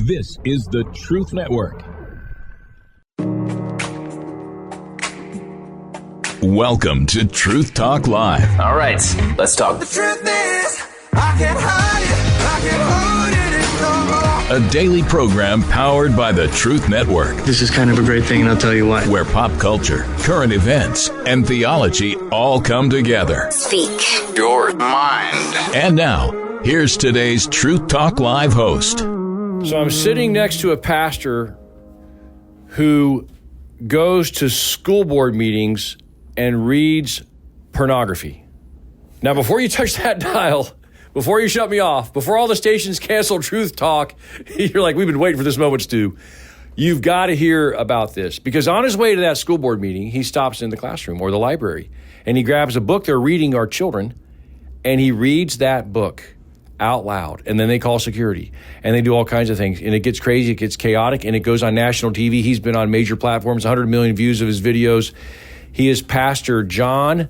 This is the Truth Network. Welcome to Truth Talk Live. All right, let's talk. The truth is, I can't hide it, I can't hold it anymore. A daily program powered by the Truth Network. This is kind of a great thing, and I'll tell you why. Where pop culture, current events, and theology all come together. Speak Your mind. And now, here's today's Truth Talk Live host. So I'm sitting next to a pastor who goes to school board meetings and reads pornography. Now, before you touch that dial, before you shut me off, before all the stations cancel Truth Talk, you're like, we've been waiting for this moment, Stu. You've got to hear about this. Because on his way to that school board meeting, he stops in the classroom or the library, and he grabs a book they're reading, our children, and he reads that book out loud. And then they call security, and they do all kinds of things. And it gets crazy, it gets chaotic, and it goes on national TV. He's been on major platforms, 100 million views of his videos. He is Pastor John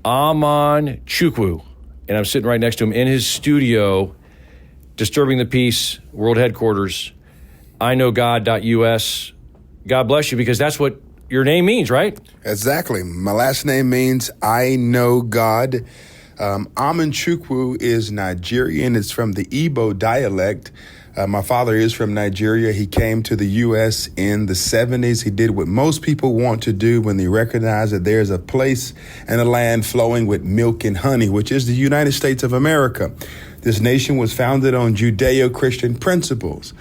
Amanchukwu, and I'm sitting right next to him in his studio, Disturbing the Peace, World Headquarters, iknowgod.us. God bless you, because that's what your name means, right? Exactly. My last name means I know God. Amanchukwu is Nigerian. It's from the Igbo dialect. My father is from Nigeria. He came to the U.S. in the 70s. He did what most people want to do when they recognize that there's a place and a land flowing with milk and honey, which is the United States of America. This nation was founded on Judeo-Christian principles.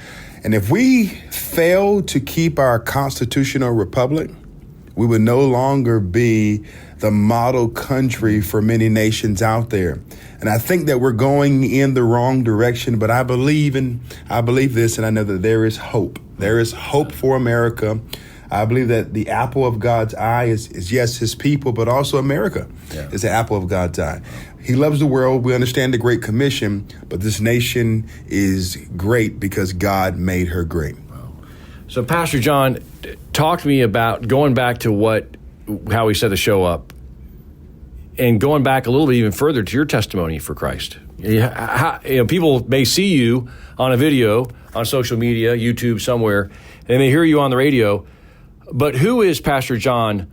And if we fail to keep our constitutional republic, we would no longer be the model country for many nations out there. And I think that we're going in the wrong direction, but I believe this, and I know that there is hope. There is hope for America. I believe that the apple of God's eye is yes, his people, but also America is the apple of God's eye. He loves the world. We understand the Great Commission, but this nation is great because God made her great. So Pastor John, talk to me about going back to how we set the show up, and going back a little bit even further to your testimony for Christ. People may see you on a video on social media, YouTube, somewhere. They may hear you on the radio, but who is Pastor John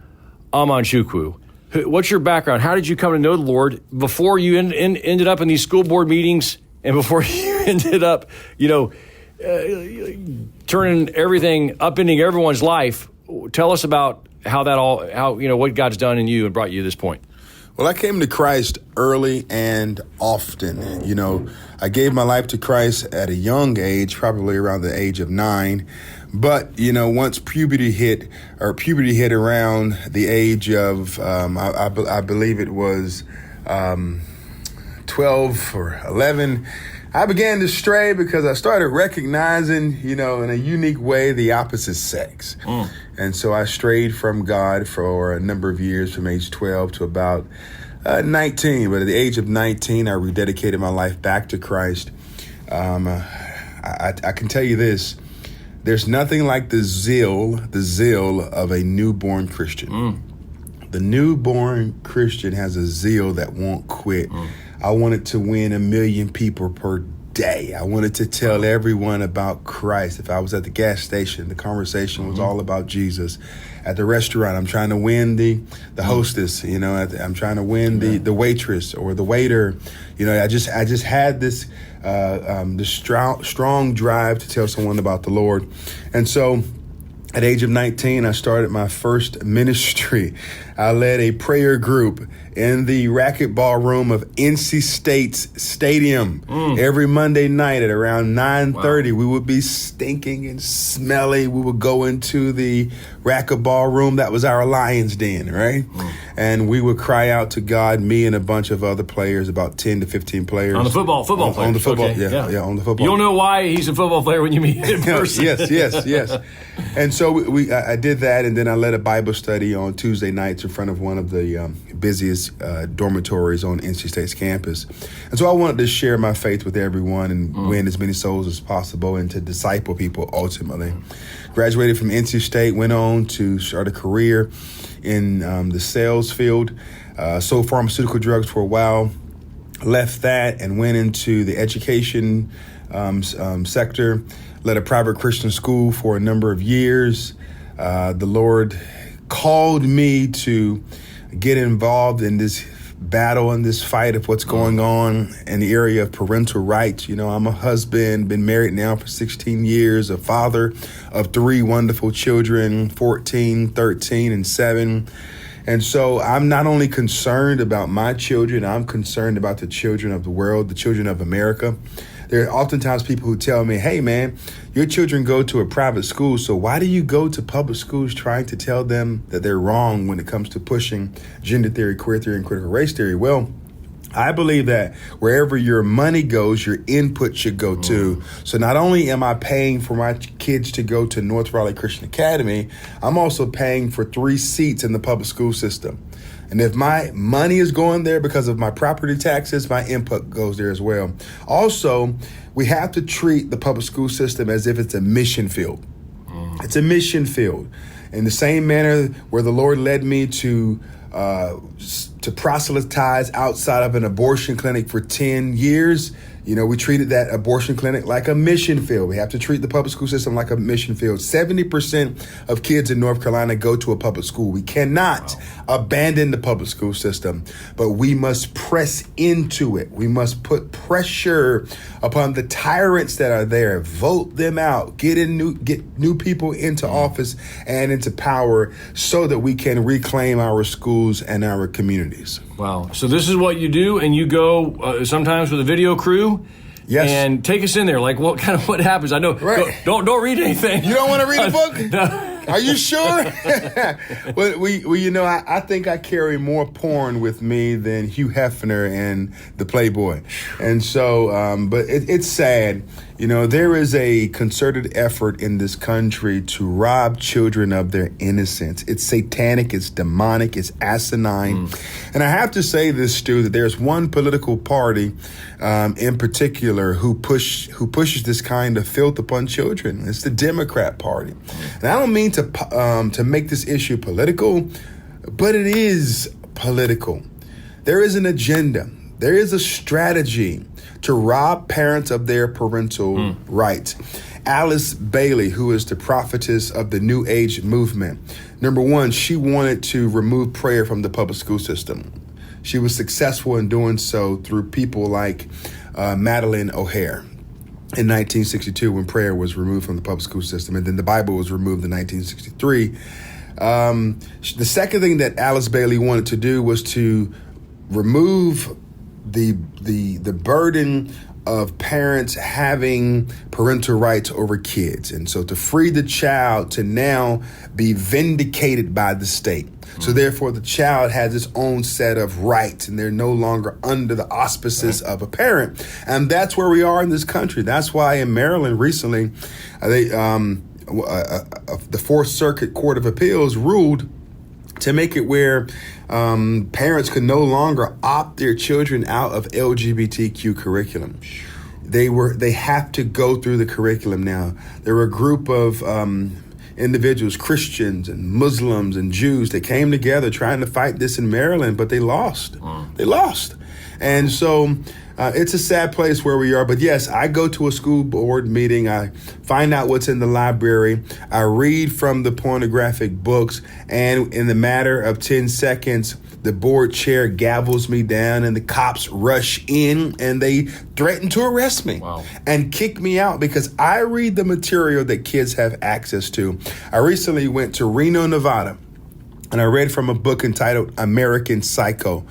Amanchukwu? What's your background? How did you come to know the Lord before you ended up in these school board meetings, and before you ended up, turning everything, upending everyone's life? Tell us about what God's done in you and brought you to this point. Well, I came to Christ early and often. I gave my life to Christ at a young age, probably around the age of 9. But, once puberty hit around the age of, I believe it was 12 or 11, I began to stray because I started recognizing, in a unique way, the opposite sex. And so I strayed from God for a number of years, from age 12 to about 19. But at the age of 19, I rededicated my life back to Christ. I can tell you this. There's nothing like the zeal of a newborn Christian. The newborn Christian has a zeal that won't quit. I wanted to win 1 million people per day. I wanted to tell everyone about Christ. If I was at the gas station, the conversation was all about Jesus. At the restaurant, I'm trying to win the hostess. I'm trying to win the waitress or the waiter. I just had this strong drive to tell someone about the Lord. And so at age of 19, I started my first ministry. I led a prayer group in the racquetball room of NC State's stadium. Every Monday night at around 9:30, we would be stinking and smelly. We would go into the racquetball room. That was our lion's den, right? And we would cry out to God, me and a bunch of other players, about 10 to 15 players. On the football players. On the football, okay. yeah, on the football. You'll know why he's a football player when you meet him in person. Yes. And so I did that, and then I led a Bible study on Tuesday nights in front of one of the busiest dormitories on NC State's campus. And so I wanted to share my faith with everyone and win as many souls as possible and to disciple people ultimately. Graduated from NC State, went on to start a career in the sales field, sold pharmaceutical drugs for a while, left that and went into the education sector, led a private Christian school for a number of years. The Lord called me to get involved in this battle and this fight of what's going on in the area of parental rights. I'm a husband, been married now for 16 years, a father of 3 wonderful children, 14, 13, and 7. And so I'm not only concerned about my children, I'm concerned about the children of the world, the children of America. There are oftentimes people who tell me, hey, man, your children go to a private school, so why do you go to public schools trying to tell them that they're wrong when it comes to pushing gender theory, queer theory, and critical race theory? Well, I believe that wherever your money goes, your input should go too. So not only am I paying for my kids to go to North Raleigh Christian Academy, I'm also paying for 3 seats in the public school system. And if my money is going there because of my property taxes, my input goes there as well. Also, we have to treat the public school system as if it's a mission field. It's a mission field. In the same manner where the Lord led me to proselytize outside of an abortion clinic for 10 years, we treated that abortion clinic like a mission field. We have to treat the public school system like a mission field. 70% of kids in North Carolina go to a public school. We cannot abandon the public school system, but we must press into it. We must put pressure upon the tyrants that are there. Vote them out. Get new people into office and into power so that we can reclaim our schools and our communities. Wow. So this is what you do, and you go sometimes with a video crew. Yes. And take us in there. Like, what happens? I know. Right. Don't read anything. You don't want to read a book? No. Are you sure? Well, I think I carry more porn with me than Hugh Hefner and the Playboy. And so, but it's sad. There is a concerted effort in this country to rob children of their innocence. It's satanic, it's demonic, it's asinine. And I have to say this, Stu, that there's one political party in particular who pushes this kind of filth upon children. It's the Democrat Party. And I don't mean to make this issue political, but it is political. There is an agenda. There is a strategy to rob parents of their parental rights. Alice Bailey, who is the prophetess of the New Age movement, number one, she wanted to remove prayer from the public school system. She was successful in doing so through people like Madeleine O'Hare in 1962 when prayer was removed from the public school system, and then the Bible was removed in 1963. The second thing that Alice Bailey wanted to do was to remove the burden of parents having parental rights over kids. And so to free the child to now be vindicated by the state. So therefore the child has its own set of rights and they're no longer under the auspices of a parent. And that's where we are in this country. That's why in Maryland recently, the Fourth Circuit Court of Appeals ruled to make it where parents could no longer opt their children out of LGBTQ curriculum. They have to go through the curriculum now. There were a group of individuals, Christians and Muslims and Jews, that came together trying to fight this in Maryland, but they lost. They lost. And so it's a sad place where we are. But yes, I go to a school board meeting. I find out what's in the library. I read from the pornographic books. And in the matter of 10 seconds, the board chair gavels me down and the cops rush in and they threaten to arrest me and kick me out because I read the material that kids have access to. I recently went to Reno, Nevada, and I read from a book entitled American Psycho.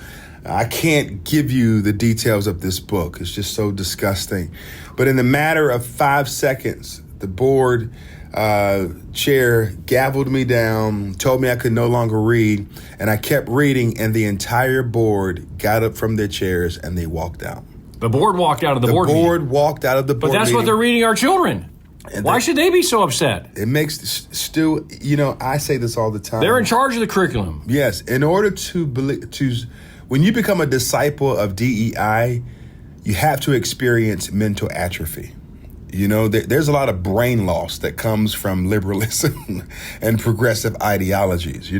I can't give you the details of this book. It's just so disgusting. But in the matter of 5 seconds, the board chair gavelled me down, told me I could no longer read, and I kept reading, and the entire board got up from their chairs and they walked out. The board walked out of the board meeting. The board walked out of the board meeting. But that's what they're reading our children. And why should they be so upset? It makes, Stu, I say this all the time. They're in charge of the curriculum. Yes. In order when you become a disciple of DEI, you have to experience mental atrophy. There's a lot of brain loss that comes from liberalism and progressive ideologies,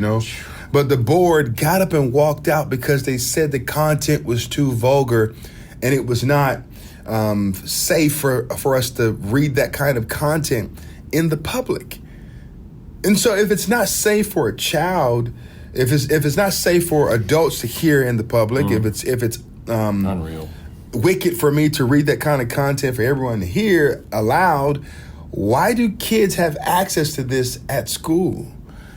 But the board got up and walked out because they said the content was too vulgar and it was not safe for us to read that kind of content in the public. And so if it's not safe for a child, if it's not safe for adults to hear in the public, if it's unreal, wicked for me to read that kind of content for everyone to hear aloud, why do kids have access to this at school?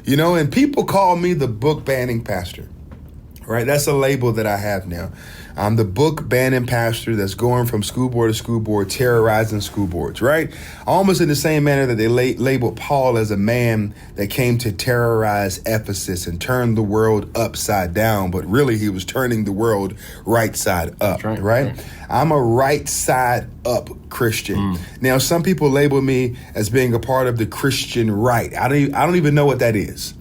You know, and people call me the book banning pastor, right? That's a label that I have now. I'm the book banning pastor that's going from school board to school board, terrorizing school boards, right? Almost in the same manner that they labeled Paul as a man that came to terrorize Ephesus and turn the world upside down, but really he was turning the world right side up, right? I'm a right side up Christian. Now, some people label me as being a part of the Christian right. I don't even know what that is.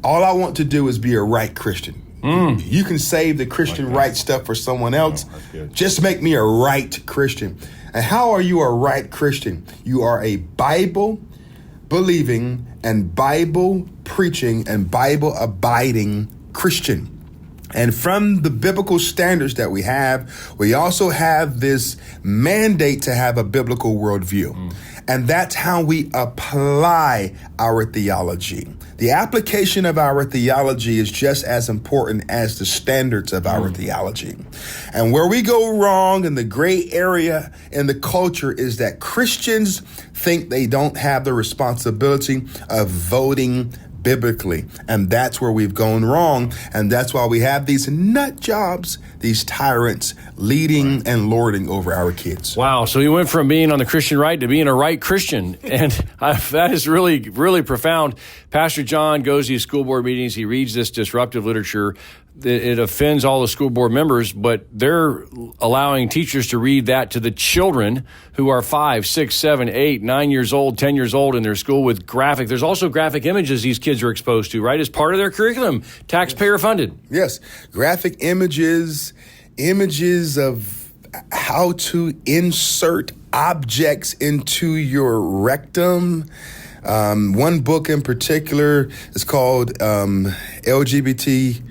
All I want to do is be a right Christian. You can save the Christian right stuff for someone else. Just make me a right Christian. And how are you a right Christian? You are a Bible believing and Bible preaching and Bible abiding Christian. And from the biblical standards that we have, we also have this mandate to have a biblical worldview. And that's how we apply our theology. The application of our theology is just as important as the standards of our theology. And where we go wrong in the gray area in the culture is that Christians think they don't have the responsibility of voting biblically. And that's where we've gone wrong. And that's why we have these nut jobs, these tyrants leading and lording over our kids. Wow. So he went from being on the Christian right to being a right Christian. And that is really, really profound. Pastor John goes to these school board meetings. He reads this disruptive literature. It offends all the school board members, but they're allowing teachers to read that to the children who are 5, 6, 7, 8, 9 years old, 10 years old in their school with graphic. There's also graphic images these kids are exposed to, right, as part of their curriculum, taxpayer funded. Yes, graphic images of how to insert objects into your rectum. One book in particular is called LGBTQ,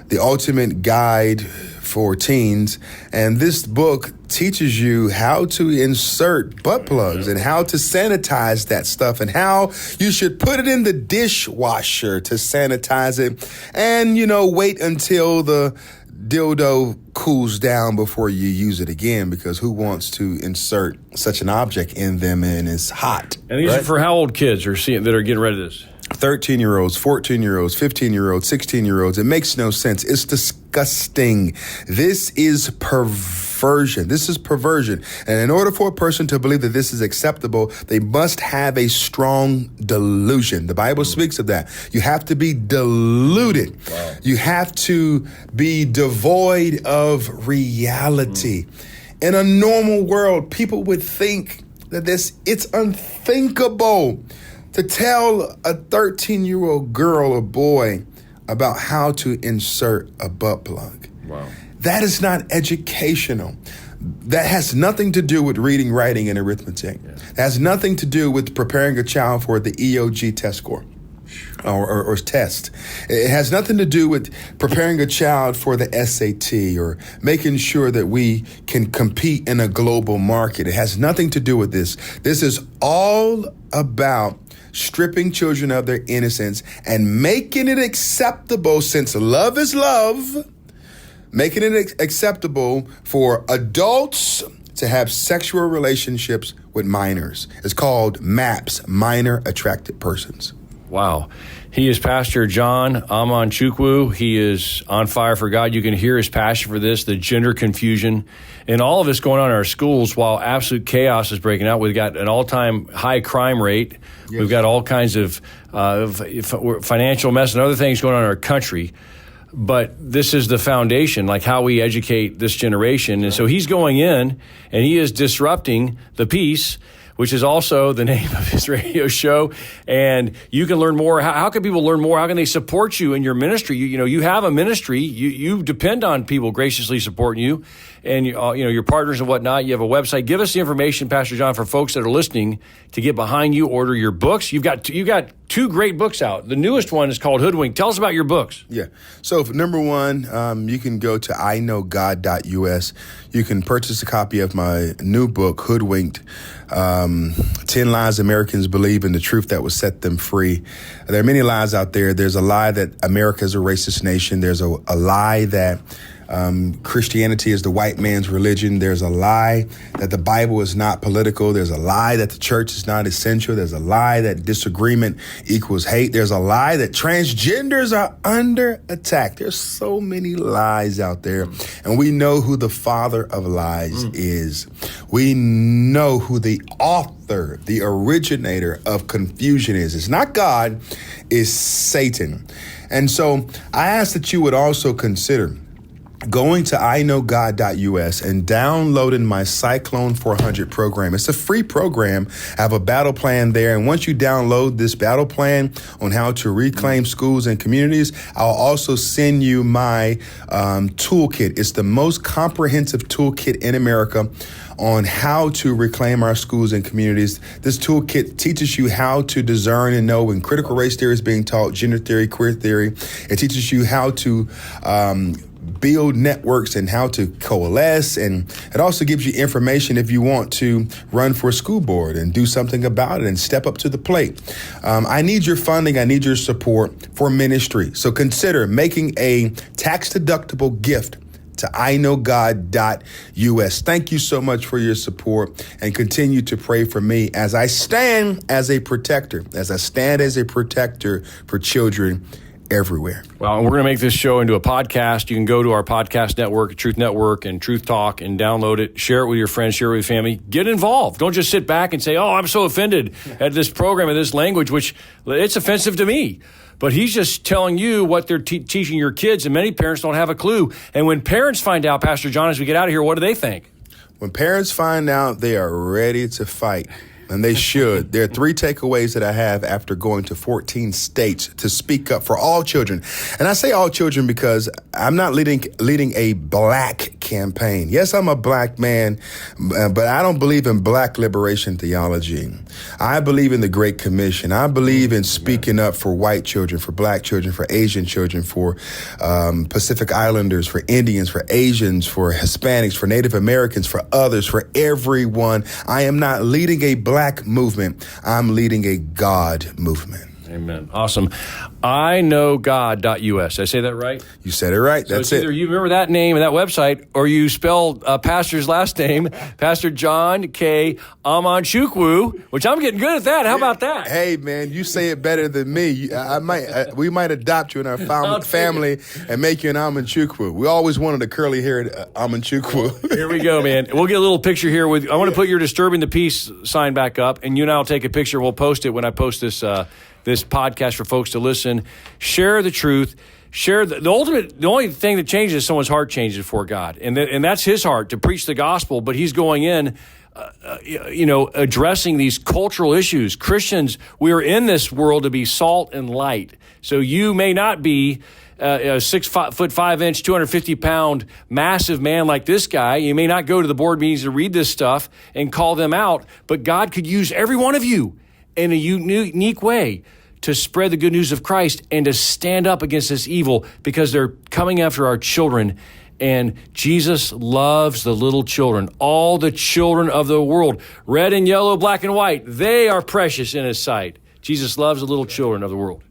The Ultimate Guide for Teens. And this book teaches you how to insert butt plugs and how to sanitize that stuff and how you should put it in the dishwasher to sanitize it. And, wait until the dildo cools down before you use it again, because who wants to insert such an object in them and it's hot? And these are for how old kids that are getting rid of this? 13-year-olds, 14-year-olds, 15-year-olds, 16-year-olds. It makes no sense. It's disgusting. This is perversion. This is perversion. And in order for a person to believe that this is acceptable, they must have a strong delusion. The Bible speaks of that. You have to be deluded. Wow. You have to be devoid of reality. In a normal world, people would think that it's unthinkable to tell a 13-year-old girl or boy about how to insert a butt plug. Wow. That is not educational. That has nothing to do with reading, writing, and arithmetic. Yeah. That has nothing to do with preparing a child for the EOG test score or test. It has nothing to do with preparing a child for the SAT or making sure that we can compete in a global market. It has nothing to do with this. This is all about stripping children of their innocence and making it acceptable, since love is love, making it acceptable for adults to have sexual relationships with minors. It's called MAPS, Minor Attracted Persons. Wow. He is Pastor John Amanchukwu. He is on fire for God. You can hear his passion for this, the gender confusion, and all of this going on in our schools while absolute chaos is breaking out. We've got an all-time high crime rate. Yes. We've got all kinds of financial mess and other things going on in our country. But this is the foundation, like how we educate this generation. And so he's going in and he is disrupting the peace, which is also the name of his radio show. And you can learn more. How can people learn more? How can they support you in your ministry? You have a ministry. You depend on people graciously supporting you. and your partners and whatnot. You have a website. Give us the information, Pastor John, for folks that are listening to get behind you, order your books. You've got 2 great books out. The newest one is called Hoodwinked. Tell us about your books. Yeah. So number one, you can go to iknowgod.us. You can purchase a copy of my new book, Hoodwinked, 10 Lies Americans Believe in the Truth That Will Set Them Free. There are many lies out there. There's a lie that America is a racist nation. There's a lie that Christianity is the white man's religion. There's a lie that the Bible is not political. There's a lie that the church is not essential. There's a lie that disagreement equals hate. There's a lie that transgenders are under attack. There's so many lies out there. And we know who the father of lies is. We know who the author, the originator of confusion is. It's not God, it's Satan. And so I ask that you would also consider going to iknowgod.us and downloading my Cyclone 400 program. It's a free program. I have a battle plan there. And once you download this battle plan on how to reclaim schools and communities, I'll also send you my toolkit. It's the most comprehensive toolkit in America on how to reclaim our schools and communities. This toolkit teaches you how to discern and know when critical race theory is being taught, gender theory, queer theory. It teaches you how to build networks and how to coalesce. And it also gives you information if you want to run for a school board and do something about it and step up to the plate. I need your funding. I need your support for ministry. So consider making a tax-deductible gift to iknowgod.us. Thank you so much for your support, and continue to pray for me as I stand as a protector, for children everywhere. Well, we're going to make this show into a podcast. You can go to our podcast network, Truth Network and Truth Talk, and download it. Share it with your friends, share it with your family. Get involved. Don't just sit back and say, oh, I'm so offended at this program and this language, which it's offensive to me. But he's just telling you what they're teaching your kids, and many parents don't have a clue. And when parents find out, Pastor John, as we get out of here, what do they think? When parents find out, they are ready to fight. And they should. There are 3 takeaways that I have after going to 14 states to speak up for all children. And I say all children because I'm not leading a black campaign. Yes, I'm a black man, but I don't believe in black liberation theology. I believe in the Great Commission. I believe in speaking up for white children, for black children, for Asian children, for Pacific Islanders, for Indians, for Asians, for Hispanics, for Native Americans, for others, for everyone. I am not leading a black movement. I'm leading a God movement. Amen. Awesome. iknowgod.us. Did I say that right? You said it right. So That's it's either you remember that name and that website, or you spell pastor's last name, Pastor John K. Amanchukwu, which I'm getting good at that. How about that? Hey, man, you say it better than me. We might adopt you in our family and make you an Amanchukwu. We always wanted a curly-haired Amanchukwu. Here we go, man. We'll get a little picture here. I want to put your Disturbing the Peace sign back up, and you and I will take a picture. We'll post it when I post this podcast for folks to listen. Share the truth. Share the only thing that changes is someone's heart changes before God. And that's his heart, to preach the gospel. But he's going in, addressing these cultural issues. Christians, we are in this world to be salt and light. So you may not be a 6 foot 5 inch, 250 pound massive man like this guy. You may not go to the board meetings to read this stuff and call them out, but God could use every one of you in a unique way to spread the good news of Christ and to stand up against this evil, because they're coming after our children. And Jesus loves the little children, all the children of the world, red and yellow, black and white. They are precious in his sight. Jesus loves the little children of the world.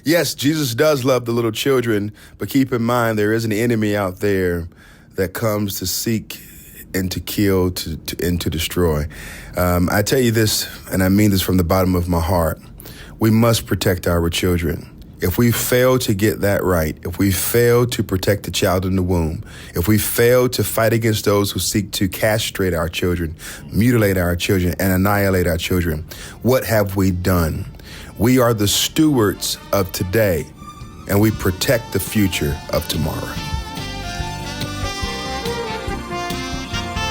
Yes, Jesus does love the little children, but keep in mind there is an enemy out there that comes to seek and to kill, and to destroy. I tell you this, and I mean this from the bottom of my heart. We must protect our children. If we fail to get that right, if we fail to protect the child in the womb, if we fail to fight against those who seek to castrate our children, mutilate our children, and annihilate our children, what have we done? We are the stewards of today, and we protect the future of tomorrow.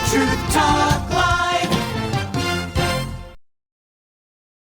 Truth Talk.